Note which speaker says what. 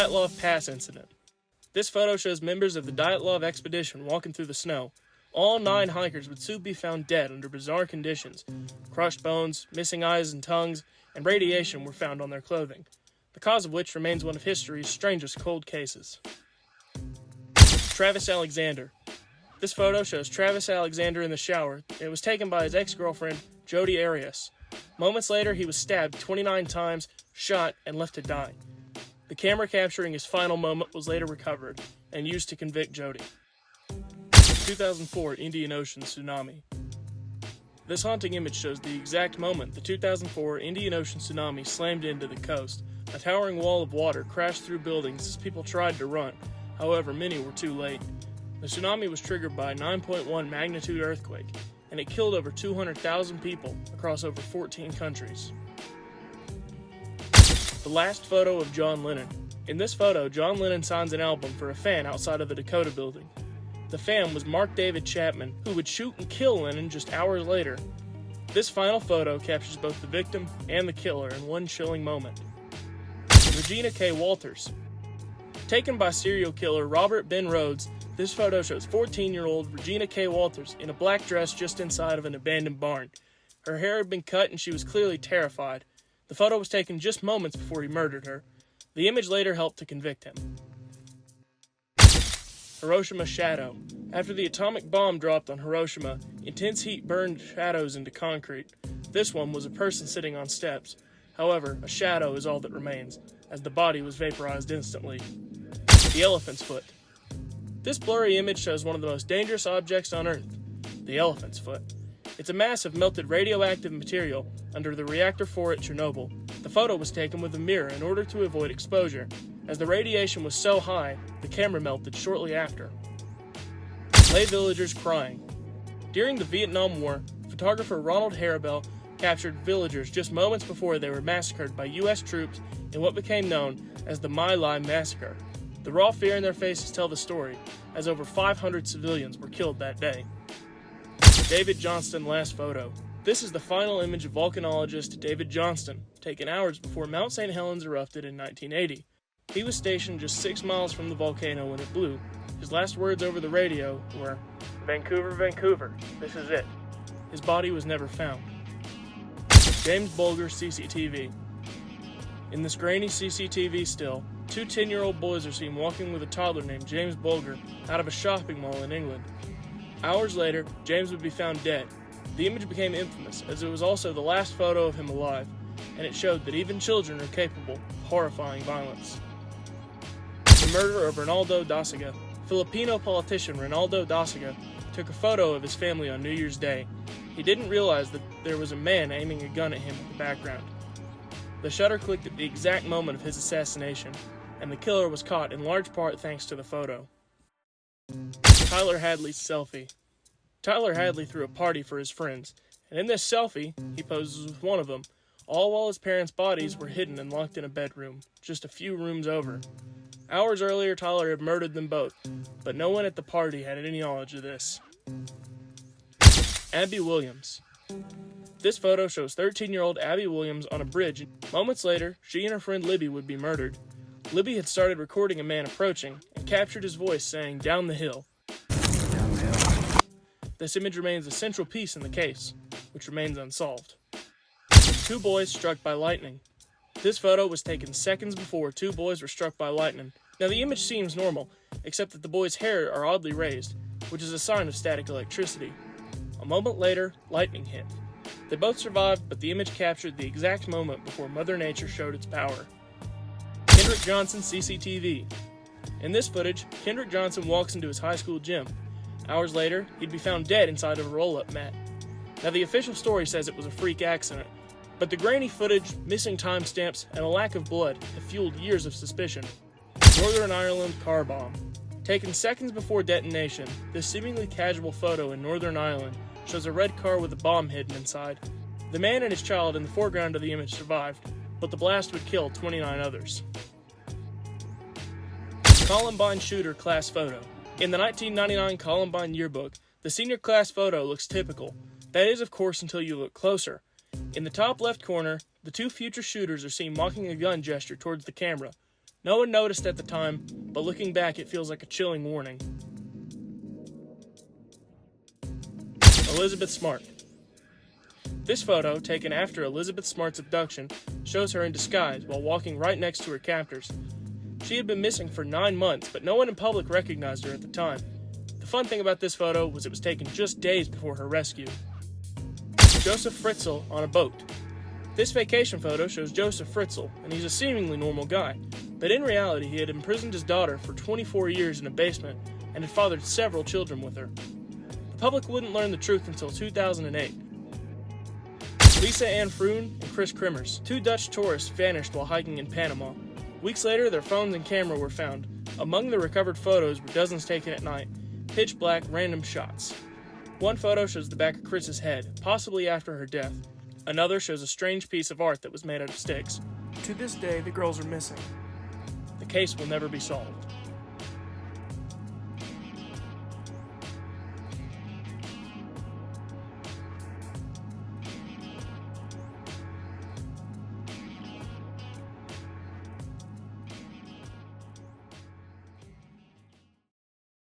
Speaker 1: Dyatlov Pass incident. This photo shows members of the Dyatlov expedition walking through the snow. All 9 hikers would soon be found dead under bizarre conditions. Crushed bones, missing eyes and tongues, and radiation were found on their clothing, the cause of which remains one of history's strangest cold cases. Travis Alexander. This photo shows Travis Alexander in the shower. It was taken by his ex-girlfriend, Jodi Arias. Moments later, he was stabbed 29 times, shot, and left to die. The camera capturing his final moment was later recovered and used to convict Jodi. 2004 Indian Ocean Tsunami. This haunting image shows the exact moment the 2004 Indian Ocean tsunami slammed into the coast. A towering wall of water crashed through buildings as people tried to run. However, many were too late. The tsunami was triggered by a 9.1 magnitude earthquake, and it killed over 200,000 people across over 14 countries. The last photo of John Lennon. In this photo, John Lennon signs an album for a fan outside of the Dakota Building. The fan was Mark David Chapman, who would shoot and kill Lennon just hours later. This final photo captures both the victim and the killer in one chilling moment. Regina K. Walters. Taken by serial killer Robert Ben Rhodes, this photo shows 14-year-old Regina K. Walters in a black dress just inside of an abandoned barn. Her hair had been cut and she was clearly terrified. The photo was taken just moments before he murdered her. The image later helped to convict him. Hiroshima Shadow. After the atomic bomb dropped on Hiroshima, intense heat burned shadows into concrete. This one was a person sitting on steps. However, a shadow is all that remains, as the body was vaporized instantly. The elephant's foot. This blurry image shows one of the most dangerous objects on Earth, the elephant's foot. It's a mass of melted radioactive material under the reactor 4 at Chernobyl. The photo was taken with a mirror in order to avoid exposure. As the radiation was so high, the camera melted shortly after. Lay villagers crying. During the Vietnam War, photographer Ronald Harabell captured villagers just moments before they were massacred by U.S. troops in what became known as the My Lai Massacre. The raw fear in their faces tell the story, as over 500 civilians were killed that day. David Johnston last photo. This is the final image of volcanologist David Johnston, taken hours before Mount St. Helens erupted in 1980. He was stationed just 6 miles from the volcano when it blew. His last words over the radio were, "Vancouver, Vancouver, this is it." His body was never found. James Bulger CCTV. In this grainy CCTV still, 2 10-year-old boys are seen walking with a toddler named James Bulger out of a shopping mall in England. Hours later, James would be found dead. The image became infamous as it was also the last photo of him alive, and it showed that even children are capable of horrifying violence. The murder of Ronaldo Dasiga. Filipino politician Ronaldo Dasiga took a photo of his family on New Year's Day. He didn't realize that there was a man aiming a gun at him in the background. The shutter clicked at the exact moment of his assassination, and the killer was caught in large part thanks to the photo. Tyler Hadley's selfie. Tyler Hadley threw a party for his friends, and in this selfie, he poses with one of them, all while his parents' bodies were hidden and locked in a bedroom, just a few rooms over. Hours earlier, Tyler had murdered them both, but no one at the party had any knowledge of this. Abby Williams. This photo shows 13-year-old Abby Williams on a bridge. Moments later, she and her friend Libby would be murdered. Libby had started recording a man approaching and captured his voice saying, "Down the hill." This image remains a central piece in the case, which remains unsolved. 2 boys struck by lightning. This photo was taken seconds before 2 boys were struck by lightning. Now the image seems normal, except that the boys' hair are oddly raised, which is a sign of static electricity. A moment later, lightning hit. They both survived, but the image captured the exact moment before Mother Nature showed its power. Kendrick Johnson CCTV. In this footage, Kendrick Johnson walks into his high school gym. Hours later, he'd be found dead inside of a roll-up mat. Now the official story says it was a freak accident, but the grainy footage, missing timestamps, and a lack of blood have fueled years of suspicion. Northern Ireland car bomb. Taken seconds before detonation, this seemingly casual photo in Northern Ireland shows a red car with a bomb hidden inside. The man and his child in the foreground of the image survived, but the blast would kill 29 others. Columbine shooter class photo. In the 1999 Columbine yearbook, the senior class photo looks typical. That is, of course, until you look closer. In the top left corner, the 2 future shooters are seen mocking a gun gesture towards the camera. No one noticed at the time, but looking back it feels like a chilling warning. Elizabeth Smart. This photo, taken after Elizabeth Smart's abduction, shows her in disguise while walking right next to her captors. She had been missing for 9 months, but no one in public recognized her at the time. The fun thing about this photo was it was taken just days before her rescue. Joseph Fritzl on a boat. This vacation photo shows Joseph Fritzl, and he's a seemingly normal guy, but in reality he had imprisoned his daughter for 24 years in a basement and had fathered several children with her. The public wouldn't learn the truth until 2008. Lisa Ann Froon and Chris Krimmers. 2 Dutch tourists vanished while hiking in Panama. Weeks later, their phones and camera were found. Among the recovered photos were dozens taken at night, pitch black, random shots. One photo shows the back of Chris's head, possibly after her death. Another shows a strange piece of art that was made out of sticks. To this day, the girls are missing. The case will never be solved.